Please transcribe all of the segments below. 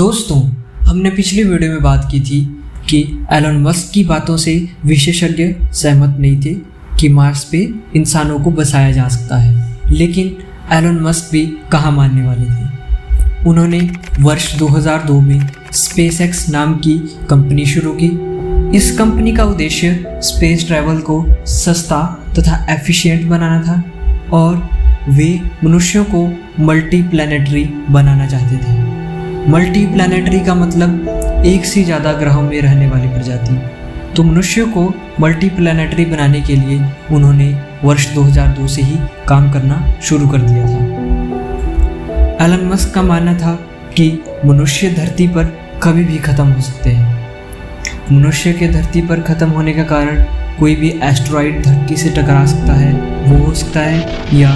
दोस्तों, हमने पिछली वीडियो में बात की थी कि एलन मस्क की बातों से विशेषज्ञ सहमत नहीं थे कि मार्स पे इंसानों को बसाया जा सकता है, लेकिन एलन मस्क भी कहाँ मानने वाले थे। उन्होंने वर्ष 2002 में स्पेसएक्स नाम की कंपनी शुरू की। इस कंपनी का उद्देश्य स्पेस ट्रैवल को सस्ता तथा एफिशिएंट बनाना था और वे मनुष्यों को मल्टी प्लैनेटरी बनाना चाहते थे। मल्टी प्लैनेटरी का मतलब एक से ज़्यादा ग्रहों में रहने वाली प्रजाति। तो मनुष्यों को मल्टी प्लैनेटरी बनाने के लिए उन्होंने वर्ष 2002 से ही काम करना शुरू कर दिया था। एलन मस्क का मानना था कि मनुष्य धरती पर कभी भी ख़त्म हो सकते हैं। मनुष्य के धरती पर ख़त्म होने का कारण कोई भी एस्टेरॉइड धरती से टकरा सकता है, वो हो सकता है, या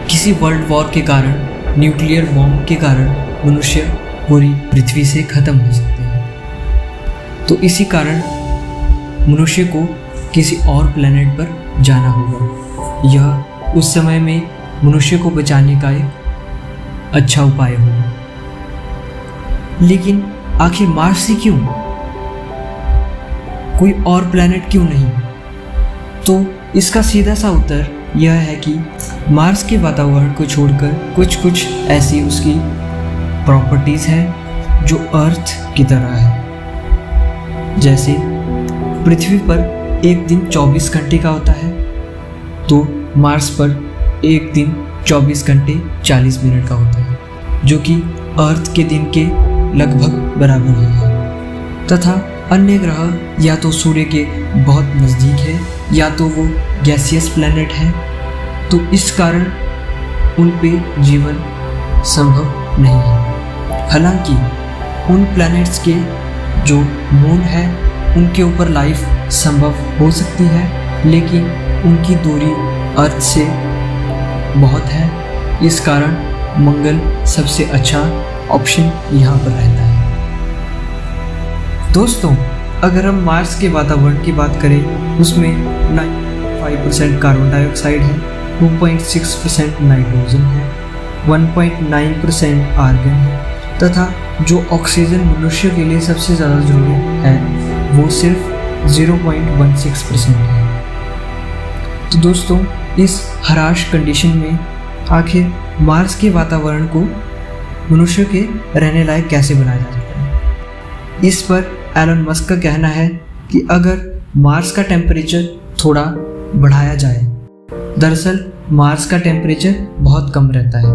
किसी वर्ल्ड वॉर के कारण, न्यूक्लियर बॉम्ब के कारण मनुष्य पूरी पृथ्वी से ख़त्म हो सकते हैं। तो इसी कारण मनुष्य को किसी और प्लेनेट पर जाना होगा। यह उस समय में मनुष्य को बचाने का एक अच्छा उपाय होगा। लेकिन आखिर मार्स से क्यों? कोई और प्लेनेट क्यों नहीं? तो इसका सीधा सा उत्तर यह है कि मार्स के वातावरण को छोड़कर कुछ ऐसी उसकी प्रॉपर्टीज़ हैं जो अर्थ की तरह है। जैसे पृथ्वी पर एक दिन 24 घंटे का होता है, तो मार्स पर एक दिन 24 घंटे 40 मिनट का होता है, जो कि अर्थ के दिन के लगभग बराबर है। तथा अन्य ग्रह या तो सूर्य के बहुत नज़दीक है या तो वो गैसियस प्लैनेट है, तो इस कारण उन पे जीवन संभव नहीं है। हालांकि उन प्लैनेट्स के जो मून है उनके ऊपर लाइफ संभव हो सकती है, लेकिन उनकी दूरी अर्थ से बहुत है। इस कारण मंगल सबसे अच्छा ऑप्शन यहाँ पर रहता है। दोस्तों, अगर हम मार्स के वातावरण की बात करें, उसमें 95% कार्बन डाइऑक्साइड है, 2.6% नाइट्रोजन है, 1.9% आर्गन है, तथा जो ऑक्सीजन मनुष्य के लिए सबसे ज़्यादा जरूरी है वो सिर्फ 0.16% है। तो दोस्तों, इस हराश कंडीशन में आखिर मार्स के वातावरण को मनुष्य के रहने लायक कैसे बनाया जा सकता है? इस पर एलन मस्क का कहना है कि अगर मार्स का टेम्परेचर थोड़ा बढ़ाया जाए। दरअसल मार्स का टेम्परेचर बहुत कम रहता है।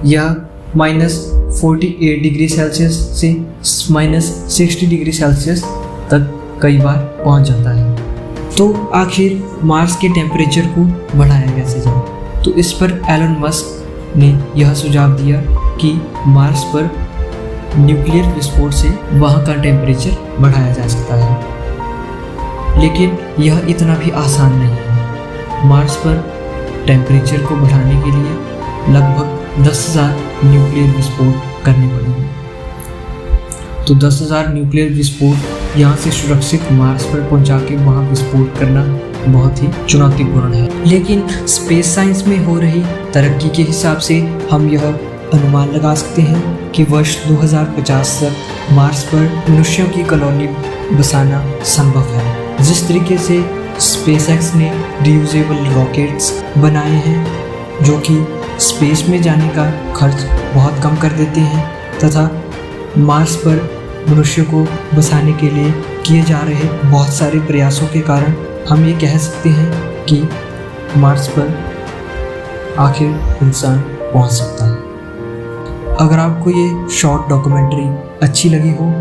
यह -48 डिग्री सेल्सियस से -60 डिग्री सेल्सियस तक कई बार पहुंच जाता है। तो आखिर मार्स के टेम्परेचर को बढ़ाया कैसे जाए? तो इस पर एलन मस्क ने यह सुझाव दिया कि मार्स पर न्यूक्लियर विस्फोट से वहाँ का टेम्परेचर बढ़ाया जा सकता है। लेकिन यह इतना भी आसान नहीं है। मार्स पर टेम्परेचर को बढ़ाने के लिए लगभग 10,000 न्यूक्लियर विस्फोट करने पड़ेंगे। तो 10,000 न्यूक्लियर विस्फोट यहाँ से सुरक्षित मार्स पर पहुँचा के वहाँ विस्फोट करना बहुत ही चुनौतीपूर्ण है। लेकिन स्पेस साइंस में हो रही तरक्की के हिसाब से हम यह अनुमान लगा सकते हैं कि वर्ष 2050 तक मार्स पर मनुष्यों की कॉलोनी बसाना संभव है। जिस तरीके से स्पेसएक्स ने रियूजेबल रॉकेट्स बनाए हैं जो कि स्पेस में जाने का खर्च बहुत कम कर देते हैं, तथा मार्स पर मनुष्य को बसाने के लिए किए जा रहे बहुत सारे प्रयासों के कारण हम ये कह सकते हैं कि मार्स पर आखिर इंसान पहुंच सकता है। अगर आपको ये शॉर्ट डॉक्यूमेंट्री अच्छी लगी हो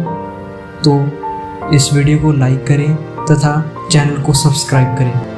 तो इस वीडियो को लाइक करें तथा चैनल को सब्सक्राइब करें।